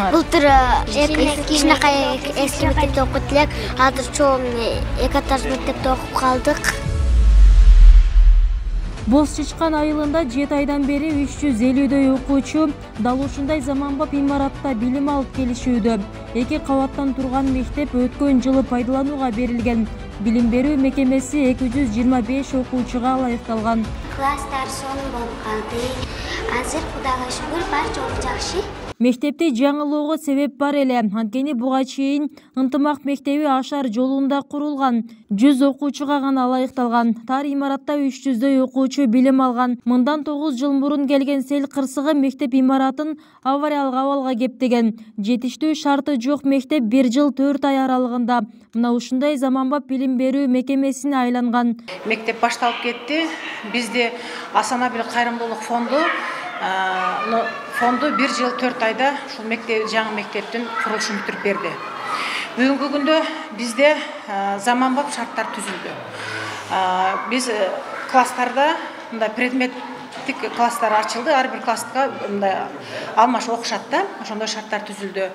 Былтыр кичинекей эски мектепте окуп элек, азыр чоң эки этаж мектепте окуп калдык. Боз Чычкан айылында 7 айдан бери 350дөй окуучу дал ушундай заманбап имаратта билим алып келишүүдө. Эки кабаттан турган мектеп өткөн жылы пайдаланууга берилген. Билим берүү мекемеси 225 окуучуга ылайыкталган. Класстар сонун болуп калды. Азыр Кудайга шүгүр барча жакшы. Мектепти жаңылоого себеп бар эле. Анткени буга чейин ынтымак мектеби ашар жолунда курулган. 100 окуучуга гана ылайыкталган. Тар имаратта 300дөй окуучу билим алган. Мындан 9 жыл мурун келген сел кырсыгы мектеп имаратын авариялык абалга кептеген. Жетиштүү шарты жок мектеп 1 жыл 4 ай аралыгында мына ушундай заманбап билим берүү мекемесине айланган. Мектеп башталып кетти. Бизде Асан Абил кайрымдуулук фонду 1 жыл 4 айда ушул жаңы мектептин курулушун бүтүрүп берди. Бүгүнкү күндө бизде заманбап шарттар түзүлдү. Биз класстарда мындай предметтик класстар ачылды, ар бир класска мындай алмаш окушат да, ошондой шарттар түзүлдү.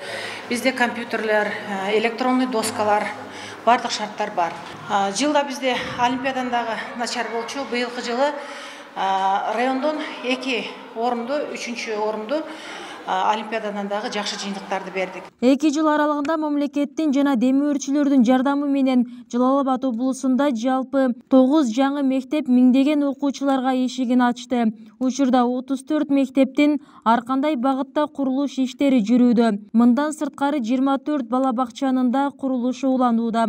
Бизде компьютерлер, электронный доскалар, бардык шарттар бар. Жылда бизде олимпиадан дагы начар болчу. Быйылкы жылы райондон 2 орунду, 3-чү орунду олимпиададан дагы жакшы жыйынтыктарды бердик. 2 жыл аралыгында мамлекеттин жана демөөрчүлөрдүн жардамы менен Жалал Абад облусунда жалпы 9 жаңы мектеп миңдеген окуучуларга эшигин ачты. Учурда 34 мектептин ар кандай багытта курулуш иштери жүрүүдө. Мындан сырткары 24 бала бакчанын да курулушу уланууда.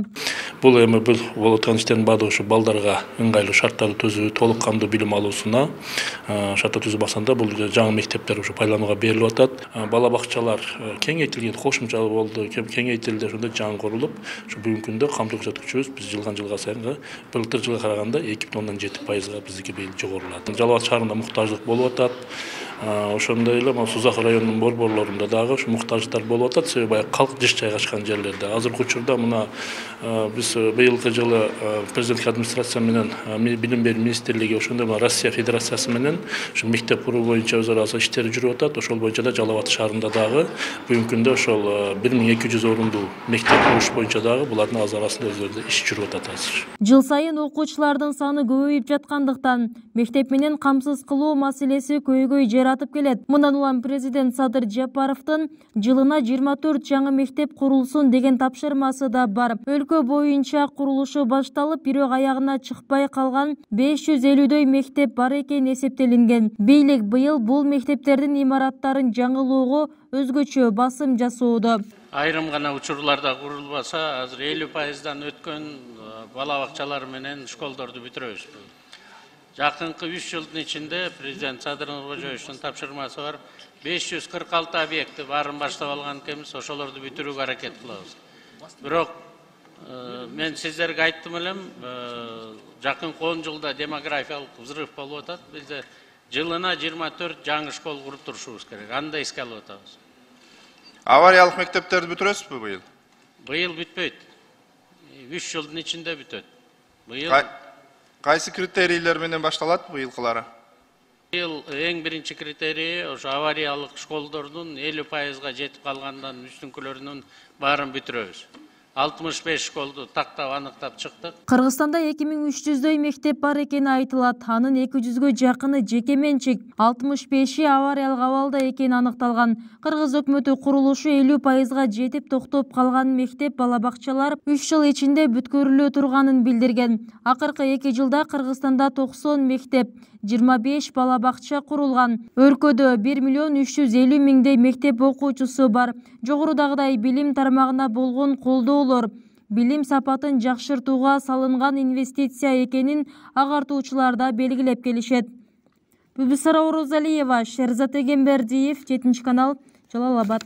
Бул эми бул Таныштын баардык ушу балдарга ыңгайлуу шарттарды түзүү, толук кандуу билим алуусуна шарттар түзүү басканда бул жаңы мектептер ушу пайдаланууга берилип атат. Бала бакчалар кеңейтилген, кошумча болду, кеңейтилди, ошондой жаңы курулуп, ушу бүгүнкү күндө камтылып жаткычыбыз биз жылга сайын былтыр жылга караганда 2,7% биздики быйыл жогорулат. Жалал Абад шаарында муктаждык болуп атат. Ошондой эле Сузак районунун борборлорунда дагы ушу муктаждыктар болуп атат. Себеби калк жыш жайгашкан жерлерде. Азыркы учурда мына биз быйылкы жылы президенттик администрация менен билим берүү министрлиги ошондой Россия Федерациясы менен ушу мектеп куруу боюнча өз ара иштери жүрүп атат. Ошол боюнча да Жалал Абад шаарында дагы бүгүнкү күндө ошол 1200 орунду мектеп куруш боюнча дагы булардын арасында өздөрүндө иш жүрүп атат азыр. Жыл сайын окуучулардын саны көбөйүп жаткандыктан мектеп менен камсыз кылуу маселеси көйгөй жаратып келет. Мындан улам президент Садыр Жапаровдун жылына 24 жаңы мектеп курулсун деген тапшырмасы да бар. Өлкө боюнча курулушу башталып, бирок аягына чыкпай калган 550дөй мектеп бар экен эсептелинген. Бийлик быйыл бул мектептердин имараттарын жаңылоого өзгөчө басым жасоодо. Айрым гана учурларда курулбаса, азыр 50%дан өткөн бала бакчалар менен школдорду бүтүрөбүз. Жакынкы 3 жылдын ичинде президент Садыр Нуркожоевичтин тапшырмасы бар. 546 объекти баарын баштап алган экенбиз, ошолорду бүтүрүүгө аракет кылабыз. Бирок мен сиздерге айттым элем, жакынкы 10 жылда демографиялык взрыв болуп атат. Бизде жылына 24 жаңы школ куруп турушубуз керек. Анда эске алып атабыз. Авариялык мектептерди бүтүрөсүзбү быйыл? Быйыл бүтпөйт. 3 жылдын ичинде бүтөт. Быйыл кайсы критерийлер менен башталат быйылкылары? Быйыл эң биринчи критерий ошо авариялык школдордун 50%га жетип калгандан үстүнкүлөрүнүн баарын бүтүрөбүз. 65 школду тактап аныктап чыктык. Кыргызстанда 2300дөй мектеп бар экени айтылат. Анын 200гө жакыны жеке менчик, 65и авариялык абалда экени аныкталган. Кыргыз өкмөтү курулушу 50%га жетип токтоп калган мектеп бала бакчалар 3 жыл ичинде бүткөрүлө турганын билдирген. Акыркы 2 жылда Кыргызстанда 90 мектеп, 25 бала бакча курулган. Өлкөдө 1,350,000 мектеп окуучусу бар. Жогорудагыдай билим тармагына болгон колдоолор билим сапатын жакшыртууга салынган инвестиция экенин агартуучулар да белгилеп келишет. Бүбүсара Орозалиева, Шерзат Эгембердиев, 7 канал, Жалал Абад.